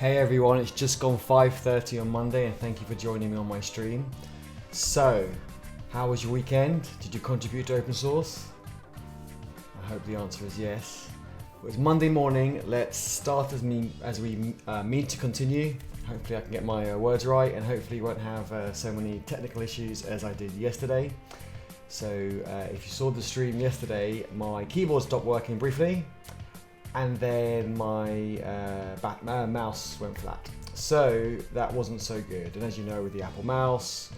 Hey everyone, it's just gone 5:30 on Monday and thank you for joining me on my stream. So, how was your weekend? Did you contribute to open source? I hope the answer is yes. It was Monday morning. Let's start as we mean to continue. Hopefully I can get my words right and hopefully you won't have so many technical issues as I did yesterday. So if you saw the stream yesterday, my keyboard stopped working briefly and then my mouse went flat. So that wasn't so good. And as you know, with the Apple mouse,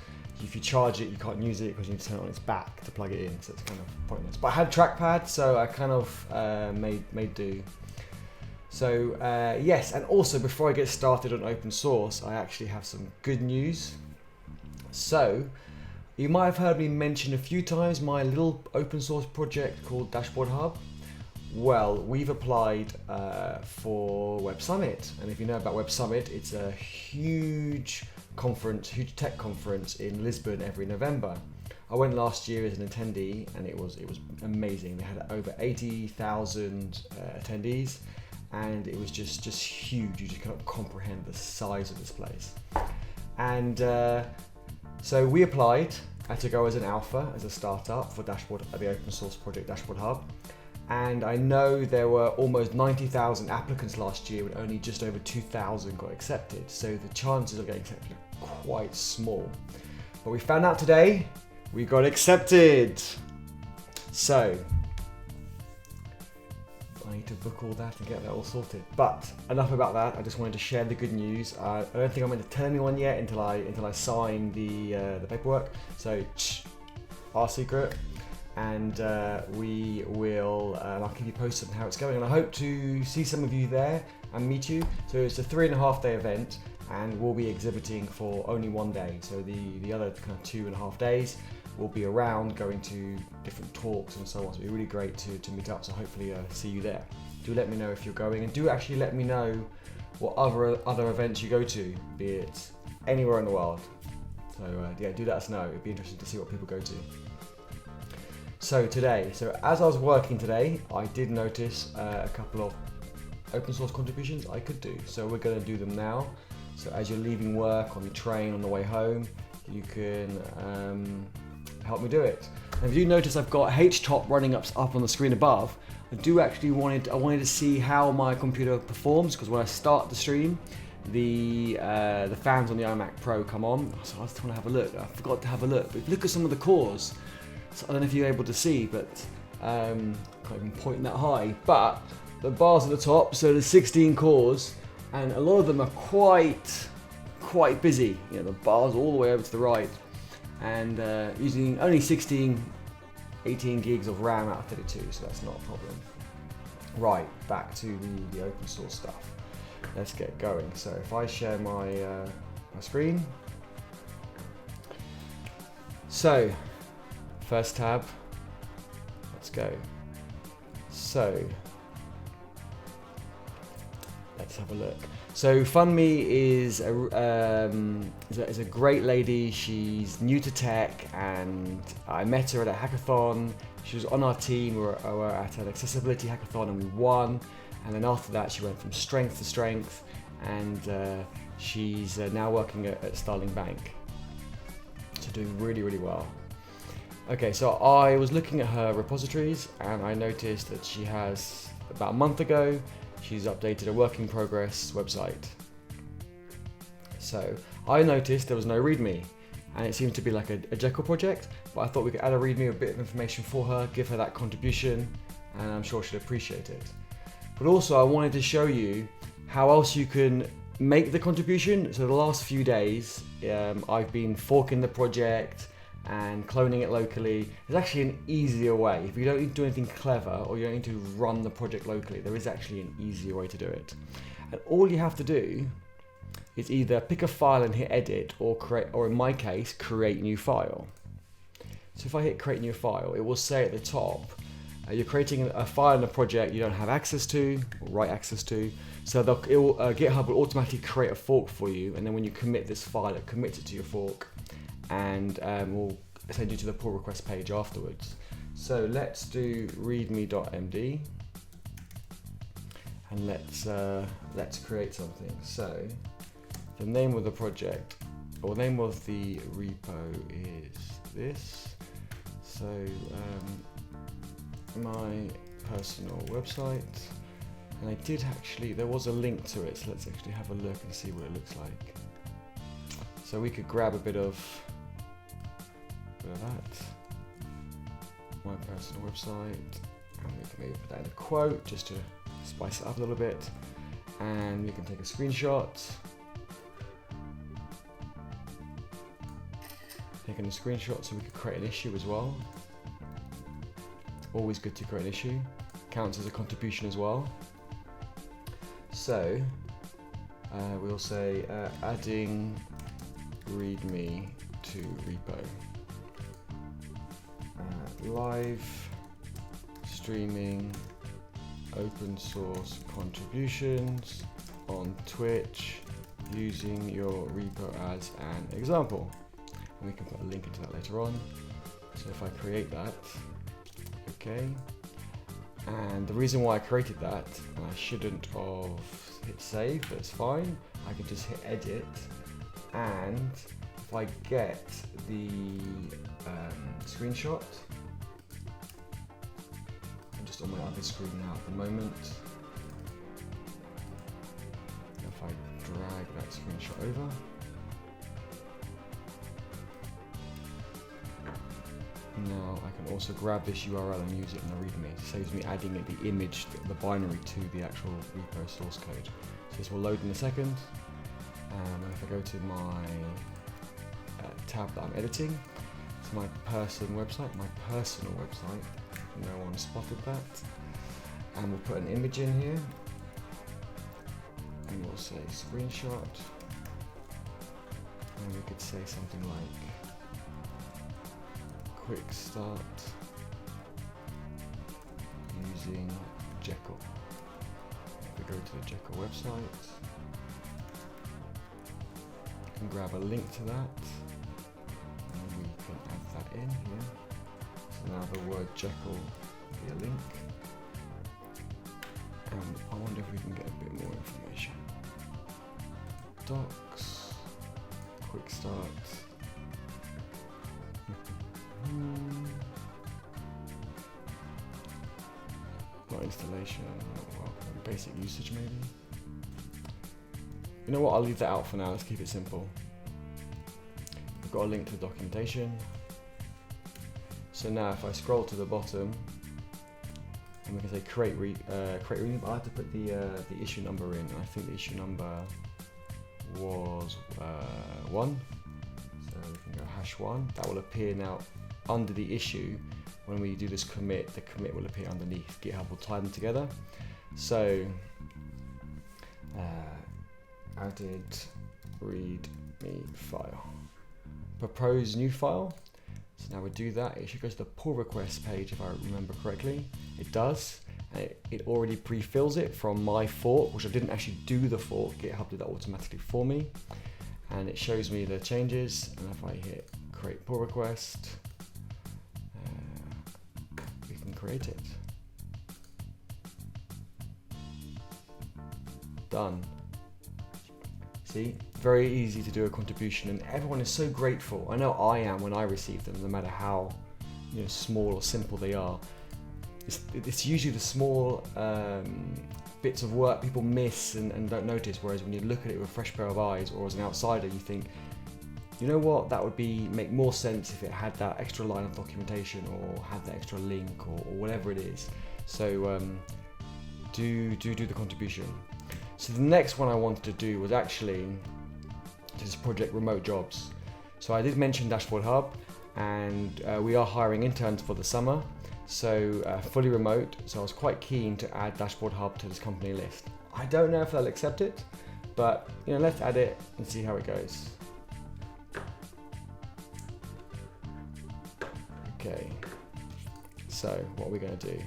if you charge it, you can't use it because you need to turn it on its back to plug it in. So it's kind of pointless. But I had a trackpad, so I kind of made do. So yes, and also before I get started on open source, I actually have some good news. So you might have heard me mention a few times my little open source project called Dashboard Hub. Well, we've applied for Web Summit, and if you know about Web Summit, it's a huge conference, huge tech conference in Lisbon every November. I went last year as an attendee, and it was amazing. They had over 80,000 attendees, and it was just huge. You just cannot comprehend the size of this place. And so we applied to go as an alpha, as a startup for the open source project Dashboard Hub. And I know there were almost 90,000 applicants last year, and only just over 2,000 got accepted. So the chances of getting accepted are quite small. But we found out today, we got accepted. So I need to book all that and get that all sorted. But enough about that. I just wanted to share the good news. I don't think I'm going to tell anyone yet until I sign the paperwork. So our secret. And we will, I'll keep you posted on how it's going, and I hope to see some of you there and meet you. So it's a 3.5 day event, and we'll be exhibiting for only 1 day. So the other kind of 2.5 days we'll be around going to different talks and so on. So it'll be really great to meet up, so hopefully see you there. Do let me know if you're going, and do actually let me know what other events you go to, be it anywhere in the world. So yeah, do let us know. It'd be interesting to see what people go to. So today, as I was working today, I did notice a couple of open source contributions I could do. So we're going to do them now. So as you're leaving work, on the train, on the way home, you can help me do it. And if you notice, I've got HTOP running up on the screen above. I wanted to see how my computer performs, because when I start the stream, the fans on the iMac Pro come on. So I just want to have a look. I forgot to have a look. But look at some of the cores. So I don't know if you're able to see, but can't even point that high. But the bars at the top, so there's 16 cores, and a lot of them are quite busy. You know, the bars all the way over to the right, and using only 18 gigs of RAM out of 32, so that's not a problem. Right, back to the open source stuff. Let's get going. So if I share my screen, so. First tab, let's go. So, let's have a look. So Funmi is a great lady. She's new to tech, and I met her at a hackathon. She was on our team. We were at an accessibility hackathon and we won. And then after that, she went from strength to strength, and she's now working at Starling Bank. So doing really, really well. Okay, so I was looking at her repositories and I noticed that she has, about a month ago, she's updated a work in progress website. So I noticed there was no README, and it seemed to be like a Jekyll project, but I thought we could add a README, a bit of information for her, give her that contribution, and I'm sure she'll appreciate it. But also I wanted to show you how else you can make the contribution. So the last few days, I've been forking the project and cloning it locally. There's actually an easier way. If you don't need to do anything clever, or you don't need to run the project locally, there is actually an easier way to do it. And all you have to do is either pick a file and hit edit, or in my case, create new file. So if I hit create new file, it will say at the top, you're creating a file in a project you don't have access to, or write access to. So GitHub will automatically create a fork for you, and then when you commit this file, it commits it to your fork, and we'll send you to the pull request page afterwards. So let's do readme.md, and let's create something. So the name of the project, or name of the repo is this. So my personal website, and I did actually, there was a link to it, so let's actually have a look and see what it looks like. So we could grab a bit of that, my personal website, and we can maybe put that in a quote just to spice it up a little bit, and we can take a screenshot. Taking a screenshot so we could create an issue as well. Always good to create an issue. Counts as a contribution as well. So we'll say adding README to repo. Live streaming open source contributions on Twitch using your repo as an example. And we can put a link into that later on. So if I create that, okay. And the reason why I created that, and I shouldn't have hit save, but it's fine. I can just hit edit, and if I get the screenshot, I'm just on my other screen now at the moment. If I drag that screenshot over, now I can also grab this URL and use it in the README. It saves me adding it, the image, the binary to the actual repo source code. So this will load in a second. And if I go to my tab that I'm editing, it's my personal website, no one spotted that. And we'll put an image in here. And we'll say screenshot. And we could say something like quick start using Jekyll. If we go to the Jekyll website, we can grab a link to that, and we can add that in here. So now the word Jekyll will be a link, and I wonder if we can get a bit more information. Docs, quick start. Not installation, well, basic usage maybe. You know what, I'll leave that out for now, let's keep it simple. We've got a link to the documentation. So now if I scroll to the bottom, and we can say create readme, but I have to put the issue number in. I think the issue number was 1. So we can go #1. That will appear now under the issue. When we do this commit, the commit will appear underneath. GitHub will tie them together. So added readme file. Propose new file. So now we do that. It should go to the pull request page if I remember correctly. It does. And it already pre-fills it from my fork, which I didn't actually do the fork. GitHub did that automatically for me. And it shows me the changes. And if I hit create pull request, we can create it. Done. See, very easy to do a contribution, and everyone is so grateful. I know I am when I receive them, no matter how small or simple they are. It's usually the small bits of work people miss and don't notice, whereas when you look at it with a fresh pair of eyes, or as an outsider, you think, you know what, that would make more sense if it had that extra line of documentation, or had that extra link, or whatever it is. So do the contribution. So the next one I wanted to do was actually this project remote jobs. So I did mention Dashboard Hub, and we are hiring interns for the summer. So fully remote. So I was quite keen to add Dashboard Hub to this company list. I don't know if they'll accept it, but let's add it and see how it goes. Okay. So what are we going to do?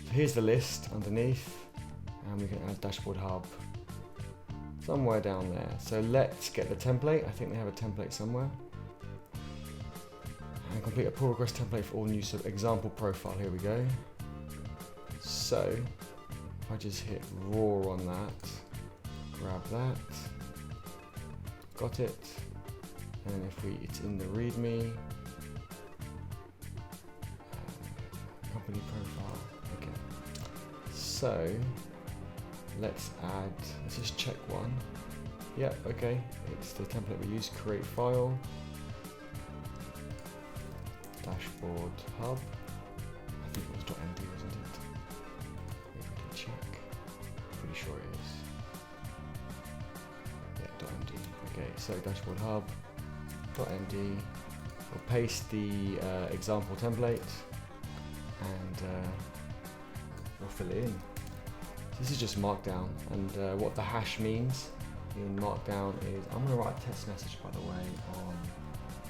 So here's the list underneath. And we can add Dashboard Hub somewhere down there. So let's get the template. I think they have a template somewhere. And complete a pull request template for all new example profile. Here we go. So if I just hit raw on that, grab that, got it, and if it's in the README, company profile, okay. So let's just check one. Yeah, okay, it's the template we use, create file, dashboard hub, I think it was .md, wasn't it? Maybe we can check, pretty sure it is. Yeah, .md, okay, so dashboard hub, .md, we'll paste the example template, and we'll fill it in. This is just Markdown, and what the hash means in Markdown is, I'm going to write a text message, by the way, on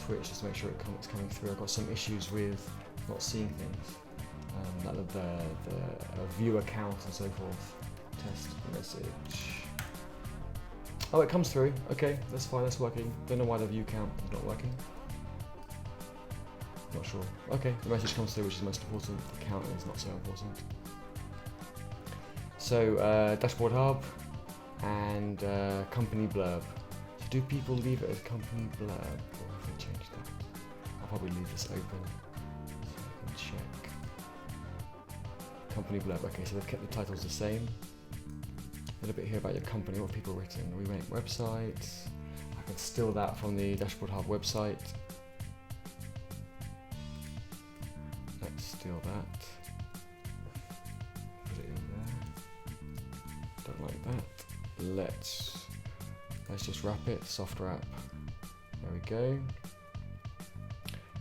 Twitch just to make sure it's coming through. I've got some issues with not seeing things, like the view account and so forth. Test message. Oh, it comes through. Okay, that's fine, that's working. Don't know why the view count is not working. Not sure. Okay, the message comes through, which is most important. The count is not so important. So, dashboard hub and company blurb. So do people leave it as company blurb, or if I change that? I'll probably leave this open so I can check. Company blurb. Okay, so they've kept the titles the same. A little bit here about your company, what people written. We make websites. I can steal that from the dashboard hub website. Let's steal that. Put it in there. Don't like that. Let's just wrap it. Soft wrap. There we go.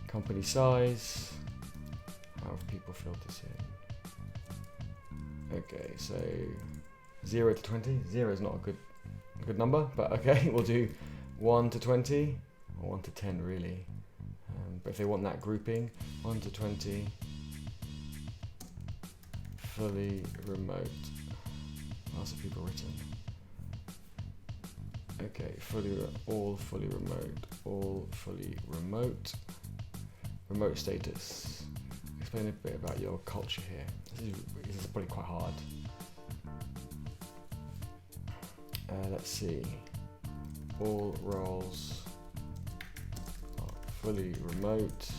Company size. How have people filled this in? Okay, so 0 to 20. 0 is not a good number, but okay, we'll do 1 to 20 or 1 to 10 really. But if they want that grouping, 1 to 20. Fully remote. What else have people written? Okay, all fully remote. Remote status. Explain a bit about your culture here. This is probably quite hard. Let's see. All roles are fully remote.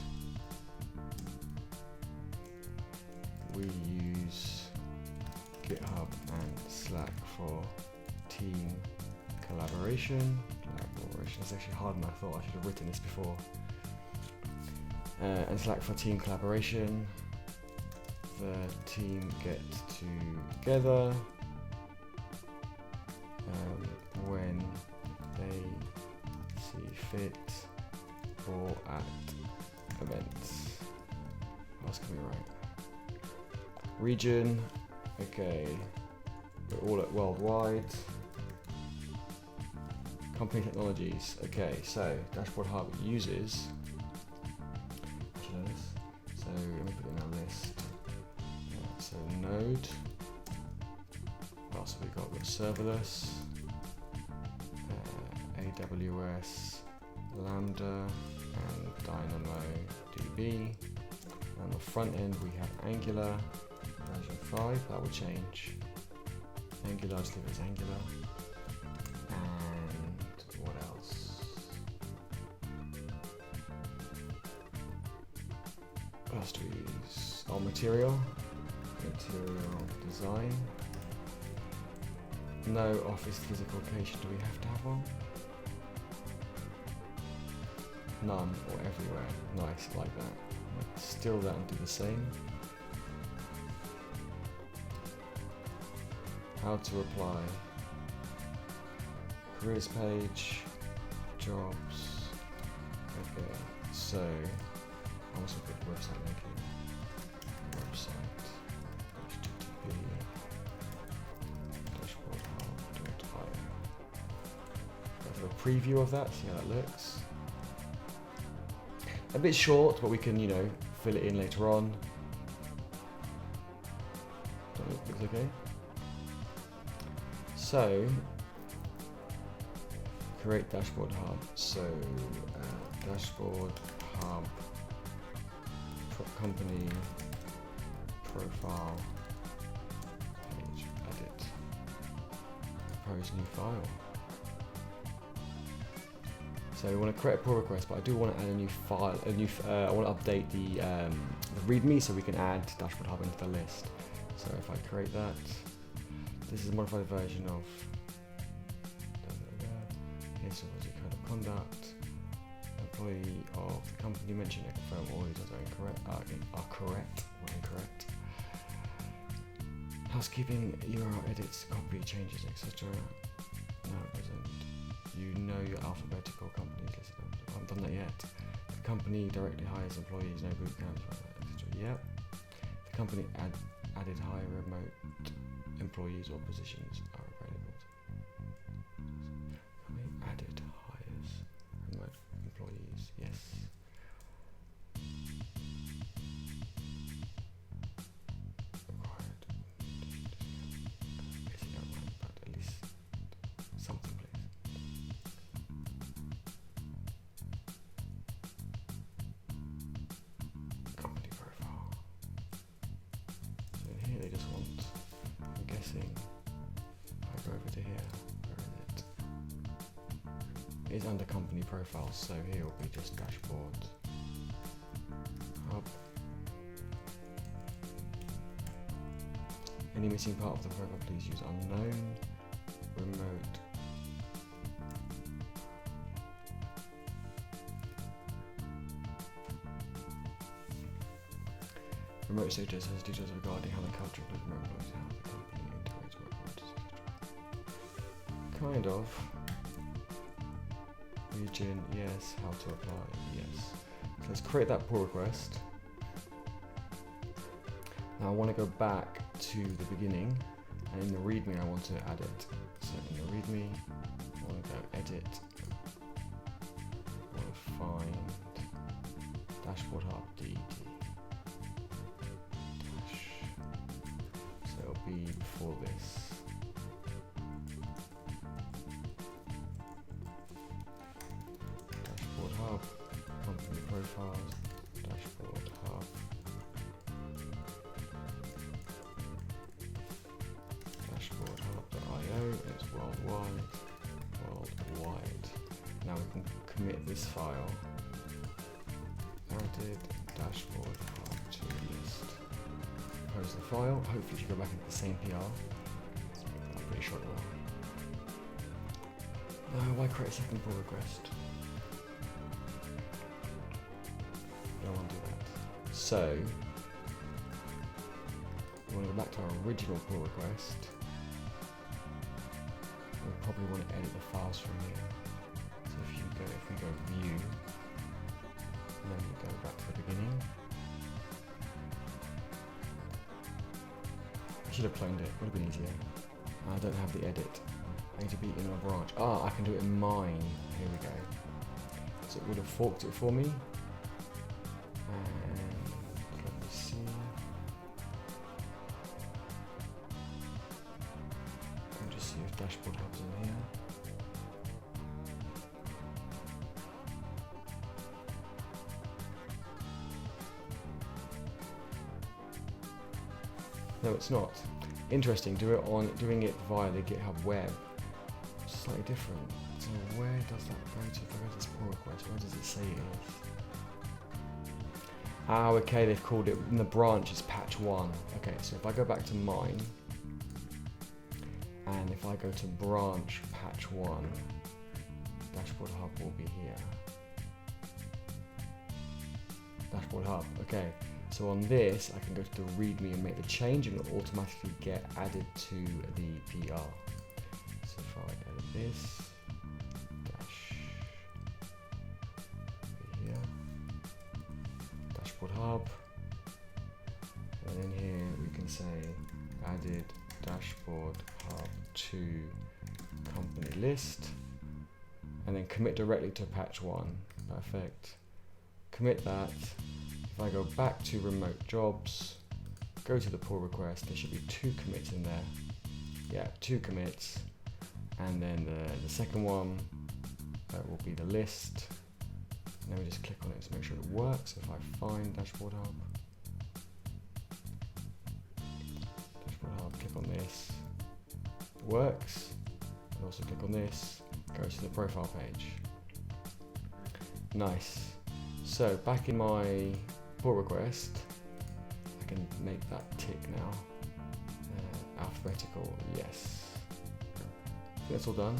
We use GitHub and Slack for team collaboration. It's actually harder than I thought. I should have written this before. And Slack for team collaboration. The team get together when they see fit or at events. What else can we write? Region. Okay. We're all at worldwide. Company technologies. Okay, so Dashboard Hub uses. So let me put it in our list. So Node. What else have we got? We've got serverless, AWS, Lambda, and DynamoDB. On the front end we have Angular version 5. That will change. Angular, just leave it as Angular. And what else? What else do we use? Oh, material design. No office physical location. Do we have to have one? None or everywhere. Nice, like that. Let's steal that and do the same. How to apply. Careers page. Jobs. Okay, so I also put website linking. Website. HTTP. Dashboardhub.io. Go for a preview of that, see how that looks. A bit short, but we can, fill it in later on. Looks okay. So, create dashboard hub. So, dashboard hub, company profile page. Add compose new file. So we want to create a pull request, but I do want to add a new file, I want to update the README so we can add Dashboard Hub into the list. So if I create that, this is a modified version of, here's the code of conduct, employee of the company mentioned and confirm all details are correct or incorrect. Housekeeping, URL edits, copy, changes, etc. No, it doesn't. You know your alphabetical companies listed. I haven't done that yet. The company directly hires employees, no boot camps, etc. Yep. The company added hire remote employees or positions are available. Company added hires remote employees. Yes. Required. Is it not right, but at least something, please. Company profile. So in here they just want, I'm guessing, if I go over to here, where is it? It is under company profiles, so here will be just dashboard hub. Any missing part of the profile, please use unknown, remote. Remote status has details regarding how the culture of remote employees, how the company integrates workforce, etc. Kind of. Region, yes. How to apply, yes. So let's create that pull request. Now I want to go back to the beginning, and in the README I want to add it. So in the README, I want to go edit. I want to find Dashboard Hub DT. So it'll be before this. Dashboard Hub, company profiles, Dashboard Hub. Dashboard Hub.io, it's worldwide. Now we can commit this file. Added Dashboard Hub to list. Compose the file. Hopefully if you go back into the same PR, I'm pretty sure it will. Now why create a second pull request? Don't want to do that. So we want to go back to our original pull request. We'll probably want to edit the files from here. So if we go view, and then we go back to the beginning. I should have cloned it, would have been easier. I don't have the edit. I need to be in a branch. Ah, I can do it in mine. Here we go. So it would have forked it for me. And let me see. I'll just see if Dashboard Hub's in here. No, it's not. Interesting. Doing it via the GitHub web. Slightly different. So where does that go to? If I go to this pull request, where does it say it is? Ah, okay. They've called it in the branch is patch 1. Okay, so if I go back to mine, and if I go to branch patch 1, Dashboard Hub will be here. Dashboard Hub. Okay. So on this, I can go to the README and make the change, and it'll automatically get added to the PR. So if I edit this, dash here, Dashboard Hub, and then here we can say added Dashboard Hub to company list, and then commit directly to patch 1. Perfect. Commit that. If I go back to remote jobs, go to the pull request, there should be 2 commits in there. Yeah, 2 commits. And then the second one will be the list. And then we just click on it to make sure it works. If I find Dashboard Hub, click on this, it works. also click on this, goes to the profile page. Nice. So back in my pull request, I can make that tick now. Alphabetical, yes. I think that's all done.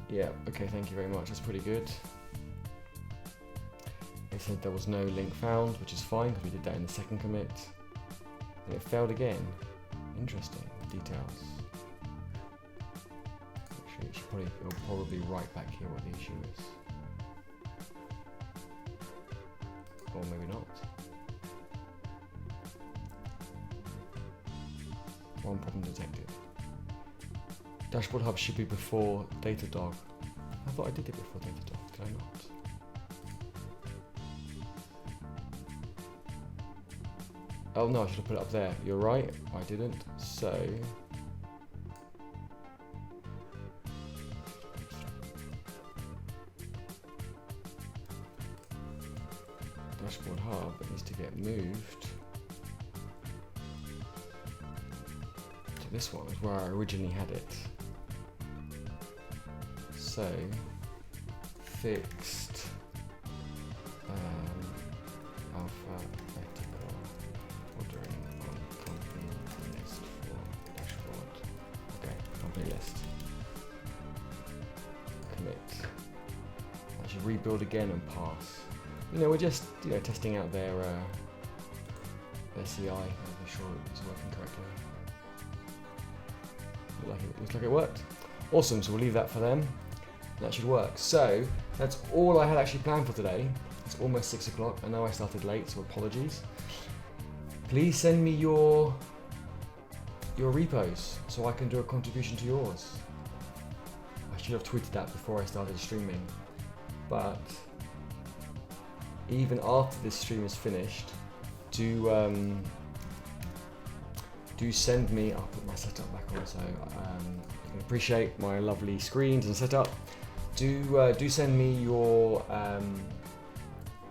Yeah, okay, thank you very much, that's pretty good. They said there was no link found, which is fine because we did that in the second commit. And it failed again. Interesting, details. Actually, it'll probably write back here what the issue is. Or maybe not. One problem detected. Dashboard Hub should be before Datadog. I thought I did it before Datadog, did I not? Oh no, I should have put it up there. You're right, I didn't. So Dashboard Hub needs to get moved to this one, is where I originally had it. So fixed alphabetical ordering on company list for dashboard. Okay, company list. Commit. I should rebuild again and pass. You know, we're just testing out their CI, making sure it's working correctly. Looks like it worked. Awesome, so we'll leave that for them. That should work. So that's all I had actually planned for today. It's almost 6 o'clock. I know I started late, so apologies. Please send me your repos so I can do a contribution to yours. I should have tweeted that before I started streaming, but even after this stream is finished, do send me. I'll put my setup back on so you can appreciate my lovely screens and setup. Do send me your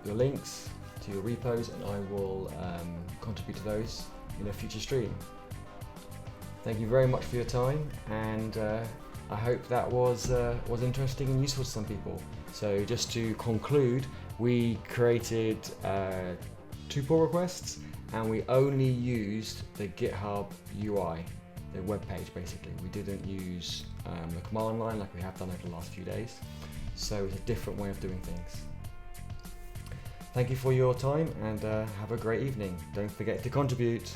links to your repos, and I will contribute to those in a future stream. Thank you very much for your time, and I hope that was interesting and useful to some people. So just to conclude, we created 2 pull requests, and we only used the GitHub UI, the web page basically. We didn't use the command line like we have done over the last few days. So it's a different way of doing things. Thank you for your time, and have a great evening. Don't forget to contribute.